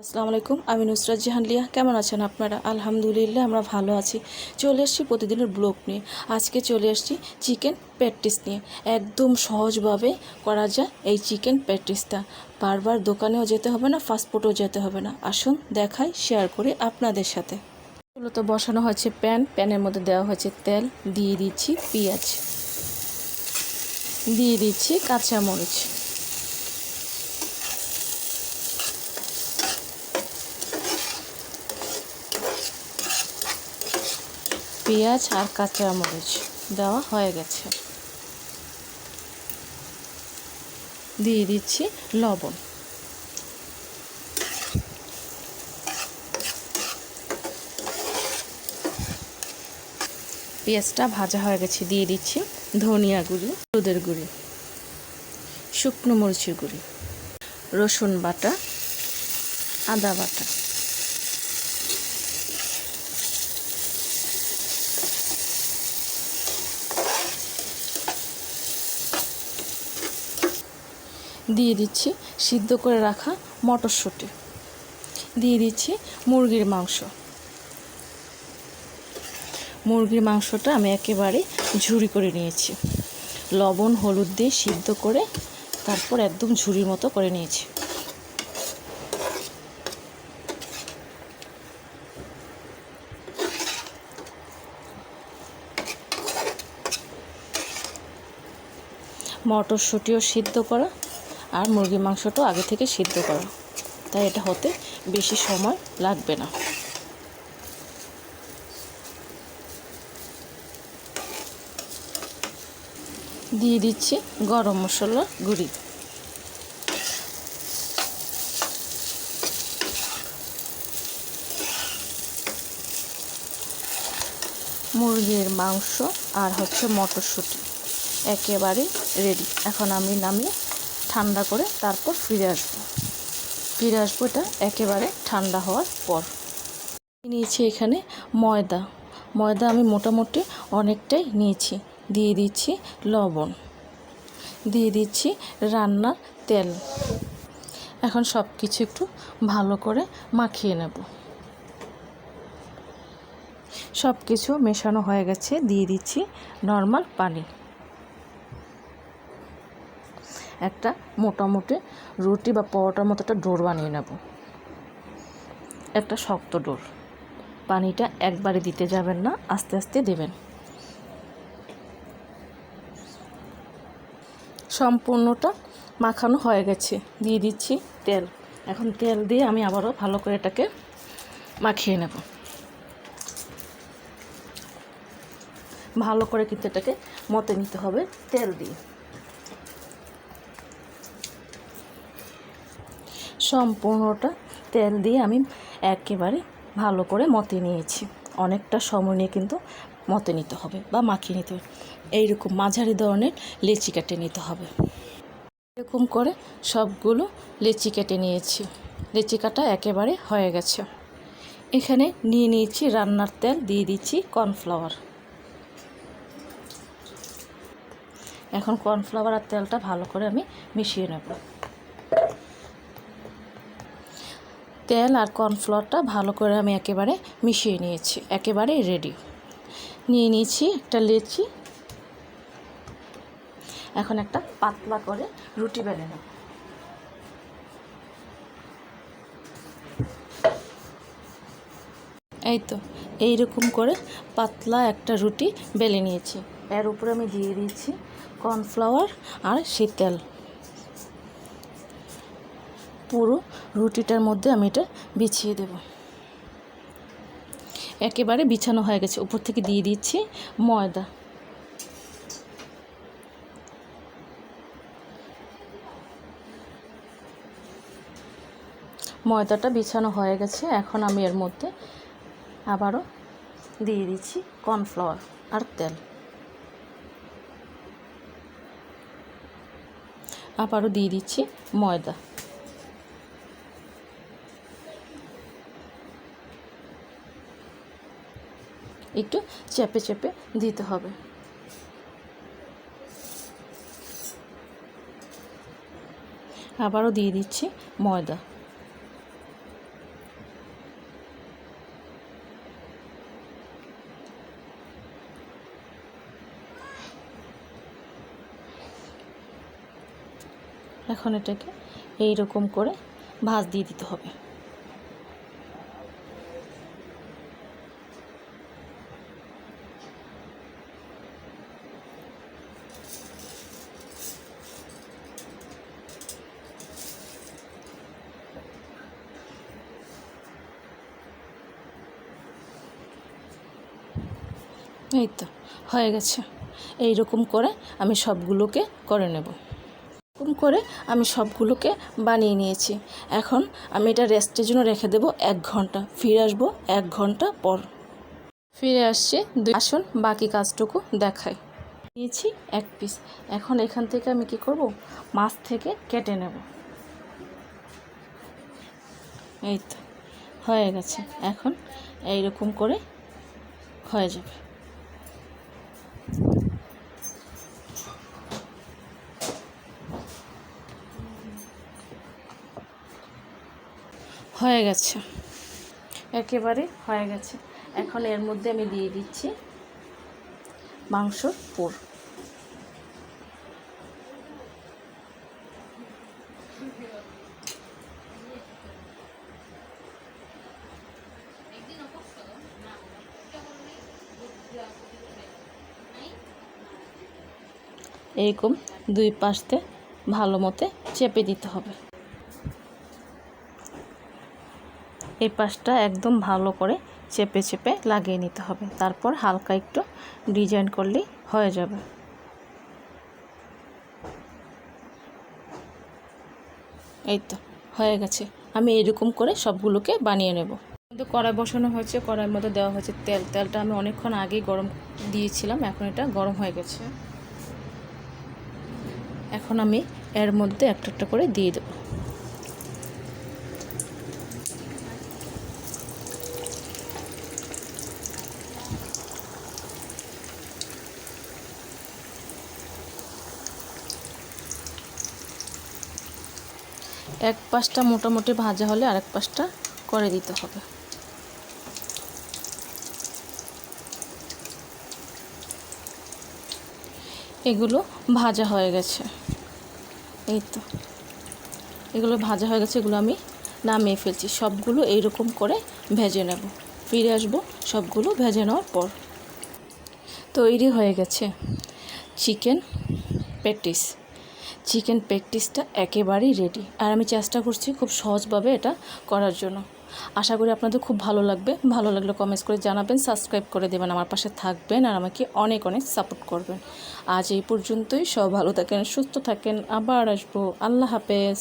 আসসালামু আলাইকুম, আমি নুসরাত জাহান লিয়া। কেমন আছেন আপনারা? আলহামদুলিল্লাহ আমরা ভালো আছি। চলে এসেছি প্রতিদিনের ব্লগ নিয়ে। আজকে চলে এসেছি চিকেন প্যাটিস নিয়ে। একদম সহজভাবে করা যায় এই চিকেন প্যাটিসটা। বারবার দোকানেও যেতে হবে না, ফাস্টফুডও যেতে হবে না। আসুন দেখাই, শেয়ার করি আপনাদের সাথে। মূলত বসানো হয়েছে প্যানের মধ্যে দেওয়া হয়েছে তেল, দিয়ে দিচ্ছি পেঁয়াজ, দিয়ে দিচ্ছি কাঁচামরিচ, পেঁয়াজ আর কাঁচামরিচ দেওয়া হয়ে গেছে। দিয়ে দিচ্ছি লবণ, পেঁয়াজটা ভাজা হয়ে গেছে। দিয়ে দিচ্ছি ধনিয়া গুঁড়ি, হলুদের গুঁড়ি, শুকনো মরিচের গুঁড়ি, রসুন বাটা, আদা বাটা, দিয়ে দিচ্ছি সিদ্ধ করে রাখা মটরশুঁটি, দিয়ে দিচ্ছি মুরগির মাংস। মুরগির মাংসটা আমি একেবারে ঝুরি করে নিয়েছি, লবণ হলুদ দিয়ে সিদ্ধ করে তারপর একদম ঝুরির মতো করে নিয়েছি। মটরশুঁটিও সিদ্ধ করা আর মুরগির মাংসটাও আগে থেকে সিদ্ধ করা, তাই এটা হতে বেশি সময় লাগবে না। দিয়ে দিচ্ছি গরম মশলার গুঁড়ি, মুরগির মাংস আর মটরশুঁটি একেবারে রেডি। এখন আমি নামিয়ে ঠান্ডা করে তারপর ফিরে আসবো। এটা একেবারে ঠান্ডা হওয়ার পর। নিয়েছি এখানে ময়দা আমি মোটামুটি অনেকটাই নিয়েছি। দিয়ে দিচ্ছি লবণ, দিয়ে দিচ্ছি রান্নার তেল। এখন সব কিছু একটু ভালো করে মাখিয়ে নেব। সব কিছু মেশানো হয়ে গেছে। দিয়ে দিচ্ছি নর্মাল পানি। একটা মোটামুটি রুটি বা পরোটার মতো একটা ডোর বানিয়ে নেব, একটা শক্ত ডোর। পানিটা একবারে দিতে যাবেন না, আস্তে আস্তে দেবেন। সম্পূর্ণটা মাখানো হয়ে গেছে। দিয়ে দিচ্ছি তেল। এখন তেল দিয়ে আমি আবারও ভালো করে এটাকে মাখিয়ে নেব। ভালো করে কিন্তু এটাকে মতে নিতে হবে তেল দিয়ে। সম্পূর্ণটা তেল দিয়ে আমি একেবারে ভালো করে মতে নিয়েছি। অনেকটা সময় নিয়ে কিন্তু মতে নিতে হবে বা মাখিয়ে নিতে হবে। এইরকম মাঝারি ধরনের লেচি কেটে নিতে হবে। এরকম করে সবগুলো লেচি কেটে নিয়েছি। লেচি কাটা একেবারে হয়ে গেছে। এখানে নিয়ে নিয়েছি রান্নার তেল, দিয়ে দিচ্ছি কর্নফ্লাওয়ার। এখন কর্নফ্লাওয়ার আর তেলটা ভালো করে আমি মিশিয়ে নেব। তেল আর কর্নফ্লাওয়ারটা ভালো করে আমি একেবারে মিশিয়ে নিয়েছি, একেবারে রেডি। নিয়ে নিয়েছি একটা লেচি। এখন একটা পাতলা করে রুটি বেলে নেব। এই তো এইরকম করে পাতলা একটা রুটি বেলে নিয়েছি। এর উপরে আমি দিয়ে দিয়েছি কর্নফ্লাওয়ার আর সেই তেল। পুরো রুটিটার মধ্যে আমি এটা বিছিয়ে দেব। একেবারে বিছানো হয়ে গেছে। উপর থেকে দিয়ে দিচ্ছি ময়দা। ময়দাটা বিছানো হয়ে গেছে। এখন আমি এর মধ্যে আবারও দিয়ে দিচ্ছি কর্নফ্লাওয়ার আর তেল। আবারও দিয়ে দিচ্ছি ময়দা। একটু চেপে চেপে দিতে হবে। আবারও দিয়ে দিচ্ছি ময়দা। এখন এটাকে এই রকম করে ভাঁজ দিয়ে দিতে হবে। এই তো হয়ে গেছে। এই রকম করে আমি সবগুলোকে করে নেব। এরকম করে আমি সবগুলোকে বানিয়ে নিয়েছি। এখন আমি এটা রেস্টের জন্য রেখে দেব 1 ঘন্টা। ফিরে আসবো 1 ঘন্টা পর। ফিরে আসছি। আসুন বাকি কাজটুকু দেখাই। নিয়েছি 1 পিস। এখন এখান থেকে আমি কি করব, মাছ থেকে কেটে নেব। এই তো হয়ে গেছে। এখন এইরকম করে হয়ে যাবে। হয়ে গেছে, একেবারে হয়ে গেছে। এখন এর মধ্যে আমি দিয়ে দিচ্ছি মাংসর পুর। এরকম 2 পাশে ভালো মতো চেপে দিতে হবে। এই পাশটা একদম ভালো করে চেপে চেপে লাগিয়ে নিতে হবে। তারপর হালকা একটু ডিজাইন করলেই হয়ে যাবে। এই তো হয়ে গেছে। আমি এরকম করে সবগুলোকে বানিয়ে নেব। কিন্তু কড়াই বসানো হয়েছে, কড়াইয়ের মধ্যে দেওয়া হয়েছে তেল। তেলটা আমি অনেকক্ষণ আগেই গরম দিয়েছিলাম, এখন এটা গরম হয়ে গেছে। এখন আমি এর মধ্যে একটা একটা করে দিয়ে দেব। এক পাশটা মোটামুটি ভাজা হলে আরেক পাশটা করে দিতে হবে। এগুলো ভাজা হয়ে গেছে। এই তো এগুলো ভাজা হয়ে গেছে, এগুলো আমি নামিয়ে ফেলছি। সবগুলো এইরকম করে ভেজে নেব। ফিরে আসব সবগুলো ভেজে নেওয়ার পর। তৈরি হয়ে গেছে চিকেন প্যাটিস। চিকেন প্যাটিসটা একেবারেই রেডি। আর আমি চেষ্টা করছি খুব সহজভাবে এটা করার জন্য। আশা করি আপনাদের খুব ভালো লাগবে। ভালো লাগলে কমেন্টস করে জানাবেন, সাবস্ক্রাইব করে দেবেন, আমার পাশে থাকবেন আর আমাকে অনেক অনেক সাপোর্ট করবেন। আজ এই পর্যন্তই। সব ভালো থাকেন, সুস্থ থাকেন। আবার আসবো। আল্লাহ হাফেজ।